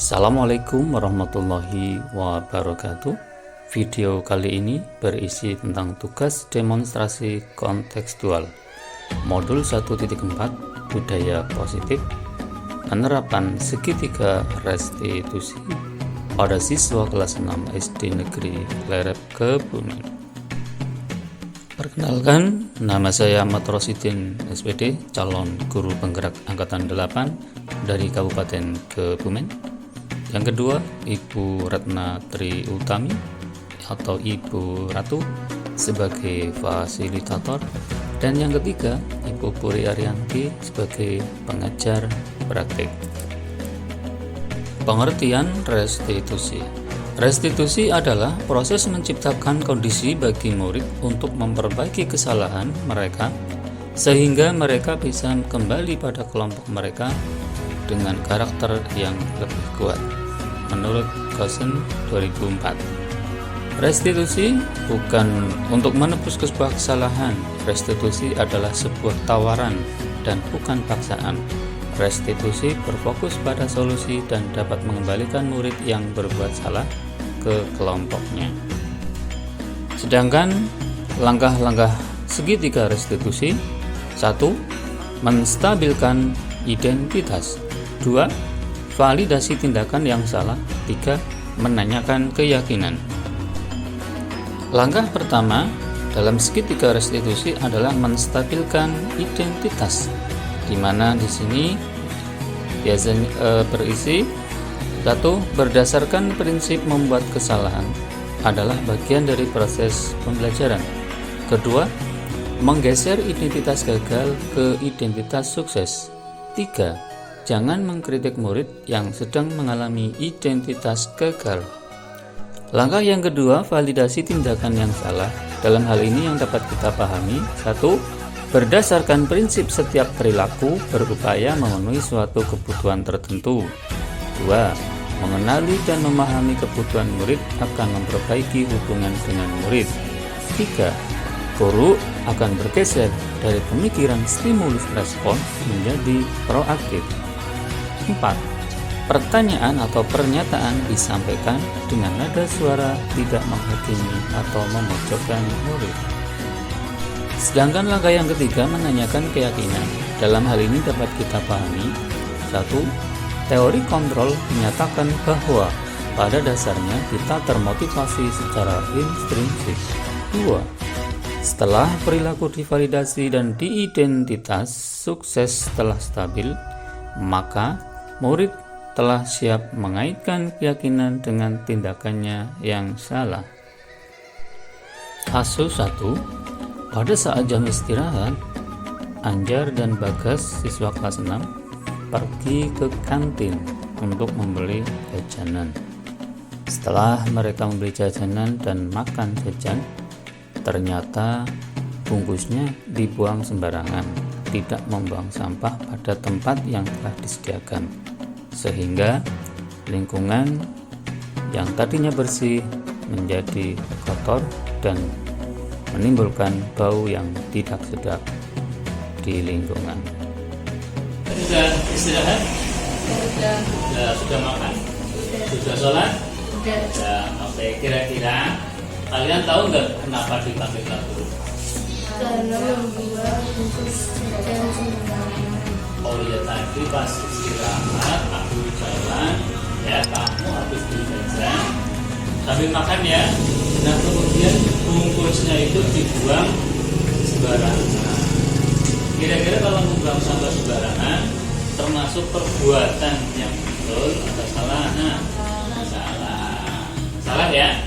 Assalamualaikum warahmatullahi wabarakatuh. Video kali ini berisi tentang tugas demonstrasi kontekstual Modul 1.4 Budaya Positif, penerapan segitiga restitusi pada siswa kelas 6 SD Negeri Lerep Kebumen. Perkenalkan, nama saya Ahmad Rosidin SPD, calon guru penggerak Angkatan 8 dari Kabupaten Kebumen. Yang kedua, Ibu Ratna Tri Utami atau Ibu Ratu sebagai fasilitator. Dan yang ketiga, Ibu Puri Arianti sebagai pengajar praktik. Pengertian restitusi. Restitusi adalah proses menciptakan kondisi bagi murid untuk memperbaiki kesalahan mereka sehingga mereka bisa kembali pada kelompok mereka dengan karakter yang lebih kuat. Menurut Gosen 2004. Restitusi bukan untuk menebus sebuah kesalahan. Restitusi adalah sebuah tawaran dan bukan paksaan. Restitusi berfokus pada solusi dan dapat mengembalikan murid yang berbuat salah ke kelompoknya. Sedangkan langkah-langkah segitiga restitusi: 1. Menstabilkan identitas. 2. Validasi tindakan yang salah. 3. Menanyakan keyakinan. Langkah pertama dalam segitiga restitusi adalah menstabilkan identitas, di mana di sini biasanya berisi 1. Berdasarkan prinsip membuat kesalahan adalah bagian dari proses pembelajaran. 2. Menggeser identitas gagal ke identitas sukses. 3. Jangan mengkritik murid yang sedang mengalami identitas gagal. Langkah yang kedua, validasi tindakan yang salah. Dalam hal ini yang dapat kita pahami: 1. Berdasarkan prinsip setiap perilaku berupaya memenuhi suatu kebutuhan tertentu. 2. Mengenali dan memahami kebutuhan murid akan memperbaiki hubungan dengan murid. 3. Guru akan bergeser dari pemikiran stimulus respon menjadi proaktif. 4. Pertanyaan atau pernyataan disampaikan dengan nada suara tidak menghakimi atau memojokkan murid. Sedangkan langkah yang ketiga, menanyakan keyakinan. Dalam hal ini dapat kita pahami: 1. Teori kontrol menyatakan bahwa pada dasarnya kita termotivasi secara intrinsik. 2. Setelah perilaku divalidasi dan diidentitas sukses telah stabil, maka murid telah siap mengaitkan keyakinan dengan tindakannya yang salah. Kasus 1. Pada saat jam istirahat, Anjar dan Bagas, siswa kelas 6, pergi ke kantin untuk membeli jajanan. Setelah mereka membeli jajanan dan makan jajan, ternyata bungkusnya dibuang sembarangan, tidak membuang sampah pada tempat yang telah disediakan, sehingga lingkungan yang tadinya bersih menjadi kotor dan menimbulkan bau yang tidak sedap di lingkungan. Sudah istirahat? Sudah makan? Sudah sholat? Sudah. Oke, kira-kira kalian tahu nggak kenapa dipakai kartu? Karena membuat bungkus jajan sembarangan. Oh iya, tadi pas istirahat aku jalan ya, kamu habis beli jajan sambil makan ya. Nah kemudian bungkusnya itu dibuang sembarangan. Kira-kira kalau membuang sampah sembarangan termasuk perbuatan yang betul atau salah? Nah, salah ya.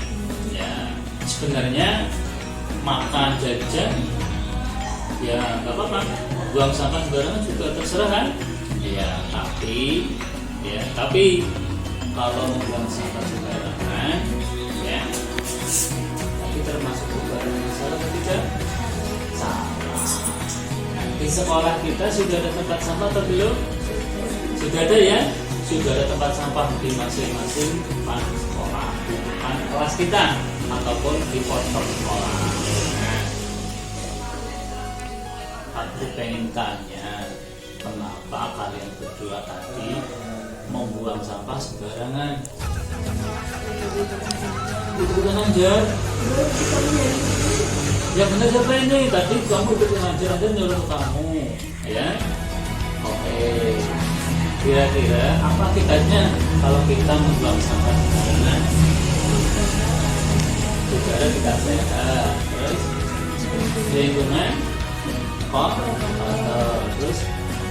Ya, sebenarnya makan jajan ya nggak apa-apa, buang sampah sembarangan juga terserah kan? Ya, tapi kalau membuang sampah sembarangan ya, tapi termasuk perbuatan yang salah atau tidak? Salah. Di sekolah kita sudah ada tempat sampah atau belum? Sudah ada ya? Sudah ada tempat sampah di masing-masing depan sekolah, depan kelas kita ataupun di pojok sekolah. Aku pengen tanya, kenapa kalian berdua tadi membuang sampah sembarangan. Ikutan aja. Ya benar siapa ini? Tadi kamu ikutin aja nyuruh kamu, ya. Oke. Kira-kira apa akibatnya kalau kita membuang sampah sembarangan? Udara tidak sehat, terus lingkungan kotor, terus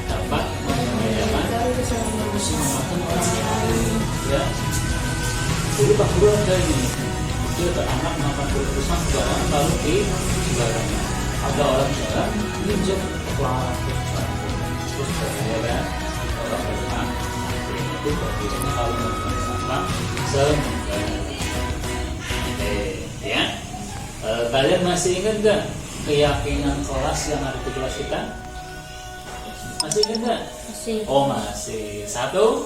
dapat membahayakan keselamatan orang lain. Ya, jadi Pak Guru ada ini, dia ada anak makan keputusan sembarangan lalu di sembarangan. Ada orang jalan injek kepala terus bahaya kan orang berang itu biasanya kalau membuang sampah sembarangan. Ya, kalian masih ingat nggak keyakinan kelas yang ada di kelas kita? Masih ingat nggak? Masih. Oh masih. Satu,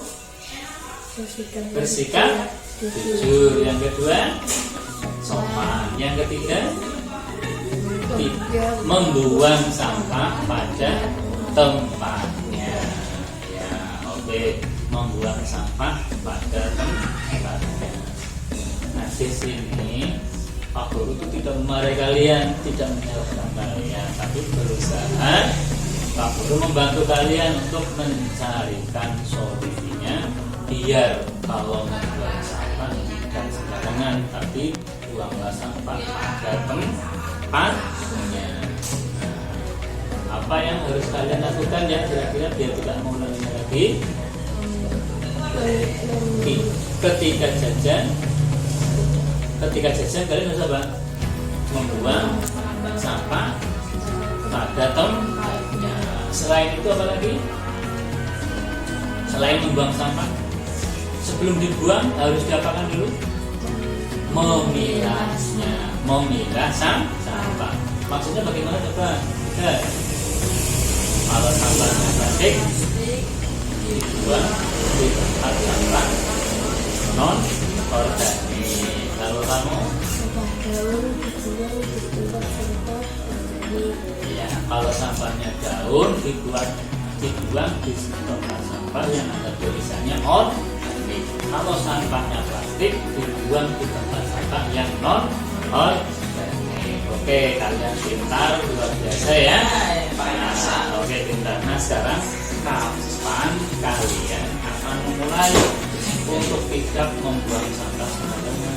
bersikap jujur. jujur. Yang kedua, sopan. Yang ketiga, membuang sampah pada tempatnya. Ya, oke. Membuang sampah pada tempatnya. Nah, di sini Pak Guru itu tidak memarahi kalian, tidak menyalahkan kalian, tapi berusaha Pak Guru membantu kalian untuk mencarikan solusinya biar kalau membuang sampah tidak sembarangan, tapi buanglah sampah pada tempatnya. Apa yang harus kalian lakukan ya kira-kira biar tidak mengulanginya lagi? Ketika jajan kalian harus apa? Membuang sampah pada tempatnya. Selain itu apa lagi? Selain membuang sampah, sebelum dibuang harus diapakan dulu? Memilahnya, memilah sampah. Maksudnya bagaimana coba? Kalau sampahnya plastik dibuang di tempat sampah non organik. Kalau kamu? Ya, kalau sampahnya daun dibuang di tempat sampah yang ada tulisannya organik. Kalau sampahnya plastik dibuang di tempat sampah yang non organik. Oke, kalian pintar, luar biasa ya. Nah, oke pintar. Nah sekarang kapan kalian akan memulai untuk tidak membuang sampah sembarangan?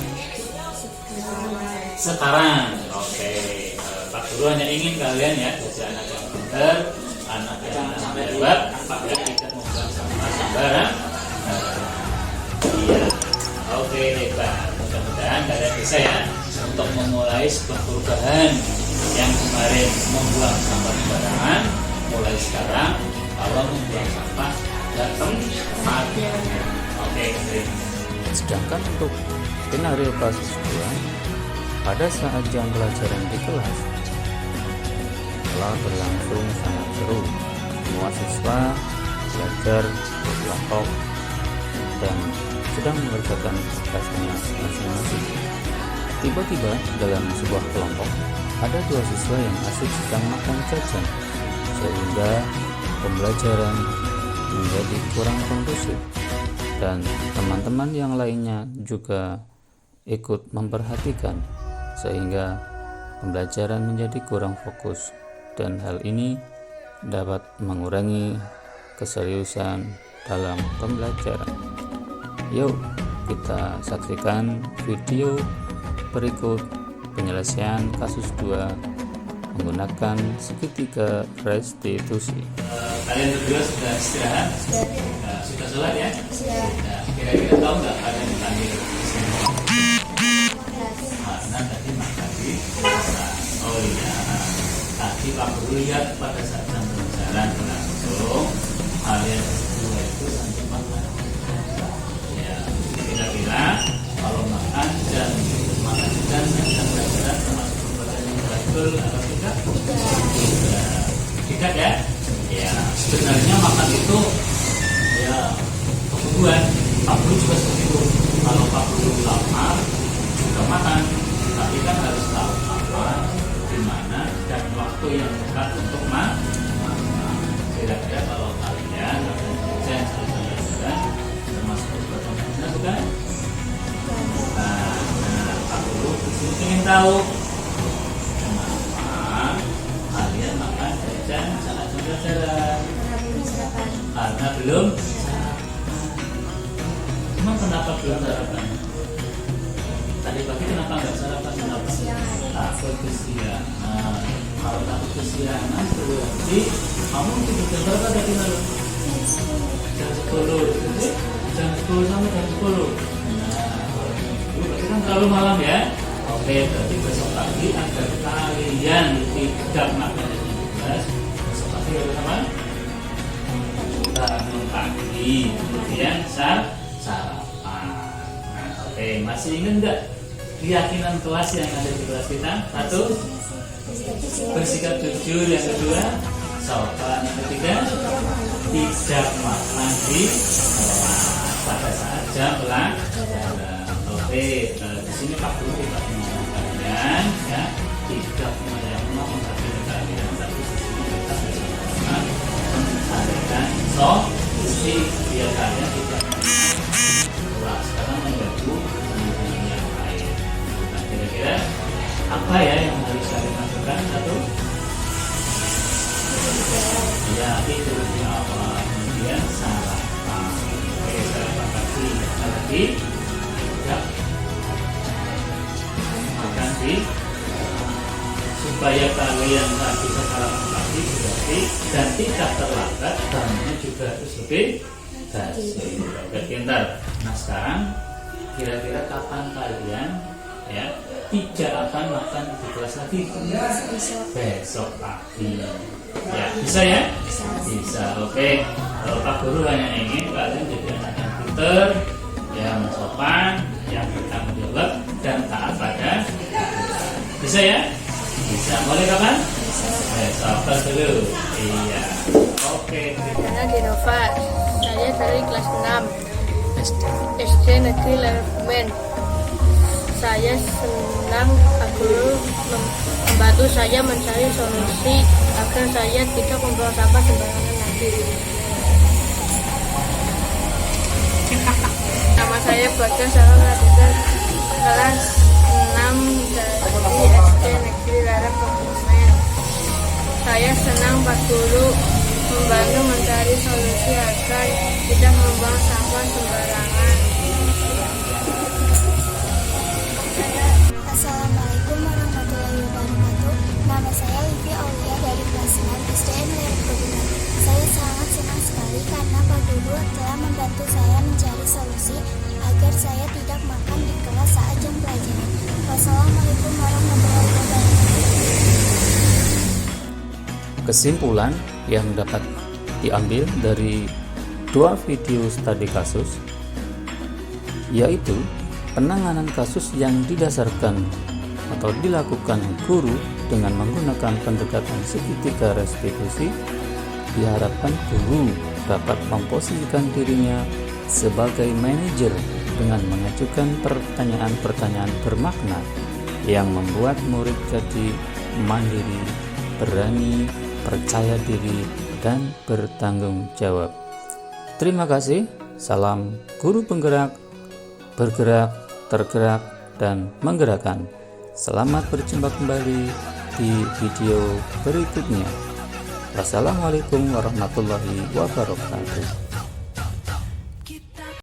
Sekarang, oke. Pak Guru hanya ingin kalian ya jadi anak yang pintar, anak yang jawab, ya tidak membuang sampah sembarangan. Iya, oke hebat. Mudah-mudahan kalian bisa ya untuk memulai sebuah perubahan yang kemarin membuang sampah sembarangan. Mulai sekarang kalau membuang sampah datang tempatnya. Oke. Sedangkan untuk skenario kasus 2, pada saat jam pelajaran di kelas telah berlangsung sangat seru. Semua siswa belajar berkelompok dan sedang mengerjakan tugasnya masing-masing. Tiba-tiba dalam sebuah kelompok ada 2 siswa yang asik sedang makan jajan, sehingga pembelajaran menjadi kurang kondusif, dan teman-teman yang lainnya juga ikut memperhatikan, sehingga pembelajaran menjadi kurang fokus, dan hal ini dapat mengurangi keseriusan dalam pembelajaran. Yuk kita saksikan video berikut penyelesaian kasus 2 menggunakan segitiga restitusi. Kalian berdua sudah istirahat? Sudah sholat ya? Nah, kira-kira tahu nggak kalian dipanggil? Karena tadi makan di pasar. Oh iya, tadi Pak Guru lihat pada saat jam pelajaran berlangsung kalian berdua itu sambil makan. Ya, kira-kira kalau makan dan pelajaran termasuk pembelajaran yang betul atau tidak? Tidak ya? Ya, sebenarnya makan itu ya kebutuhan. Pak Guru juga seperti itu. Kalau Pak Guru lapar juga makan, tapi kan harus tahu apa, di mana dan waktu yang tepat untuk makan. Kira-kira kalau kalian yang selalu bukan? Nah, Pak Guru di sini ingin tahu kenapa kalian makan jajan saat pembelajaran? Karena belum sarapan. Emang kenapa belum sarapan? Tadi pagi kenapa nggak sarapan? Kenapa? Takut kesiangan. Nah, kalau takut kesiangan berarti kamu tidur jam berapa tadi malam? Jam 10. Jadi jam 10 sampai jam 10. Nah, berarti kan terlalu malam ya. Oke, berarti besok pagi agar kalian tidak makan jam 12, besok pagi harus apa? Bangun pagi, kemudian sarapan. Nah, oke, masih ingat nggak keyakinan kelas yang ada di kelas kita? Satu, bersikap jujur. Yang kedua, sopan. Yang ketiga, tidak makan di kelas pada saat jam pelajaran. Oke, di sini Pak Guru tidak mengajarkan kalian ya, tidak memperhatikan kalian, tapi di sini kita bersama mencarikan solusi biar kalian tidak kelas karena mengganggu teman-teman yang lain. Nah, kira-kira apa ya yang harus kalian lakukan? Satu, ya itu di awal, kemudian sarapan. Oke, sarapan pagi lagi ya, makan di supaya kalian tak bisa sarapan pagi berarti dan tidak terlambat, bangunnya juga harus lebih gaji. Oke, pintar. Nah, sekarang kira-kira kapan kalian ya tidak akan makan di kelas lagi? Besok pagi. Ya, bisa ya? Bisa. Oke. Kalau Pak Guru hanya ingin kalian jadi anak yang pintar, yang sopan, yang bertanggung jawab dan taat pada aturan. Bisa ya? Bisa. Mulai kapan? Besok dulu. Iya. Oke. Saya Dinova, saya dari kelas 6 SD Negeri Lermen. Saya senang Pak Guru membantu saya mencari solusi agar saya tidak membuang sampah sembarangan lagi. Nama saya Bagas, saya pelajar kelas 6 dari SD Negeri Lermen. Saya senang Pak Guru membantu mencari solusi agar tidak membuang sampah sembarangan. Assalamualaikum warahmatullahi wabarakatuh. Nama saya Livi Aulia dari kelas 6 SDN Lerkebunan. Saya sangat senang sekali karena Pak Guru telah membantu saya mencari solusi agar saya tidak makan di kelas saat jam pelajaran. Wassalamualaikum warahmatullahi wabarakatuh. Kesimpulan yang dapat diambil dari dua video studi kasus yaitu penanganan kasus yang didasarkan atau dilakukan guru dengan menggunakan pendekatan segitiga restitusi, diharapkan guru dapat memposisikan dirinya sebagai manajer dengan mengajukan pertanyaan-pertanyaan bermakna yang membuat murid jadi mandiri, berani, percaya diri, dan bertanggung jawab. Terima kasih. Salam guru penggerak, bergerak, tergerak, dan menggerakkan. Selamat berjumpa kembali di video berikutnya. Wassalamualaikum warahmatullahi wabarakatuh.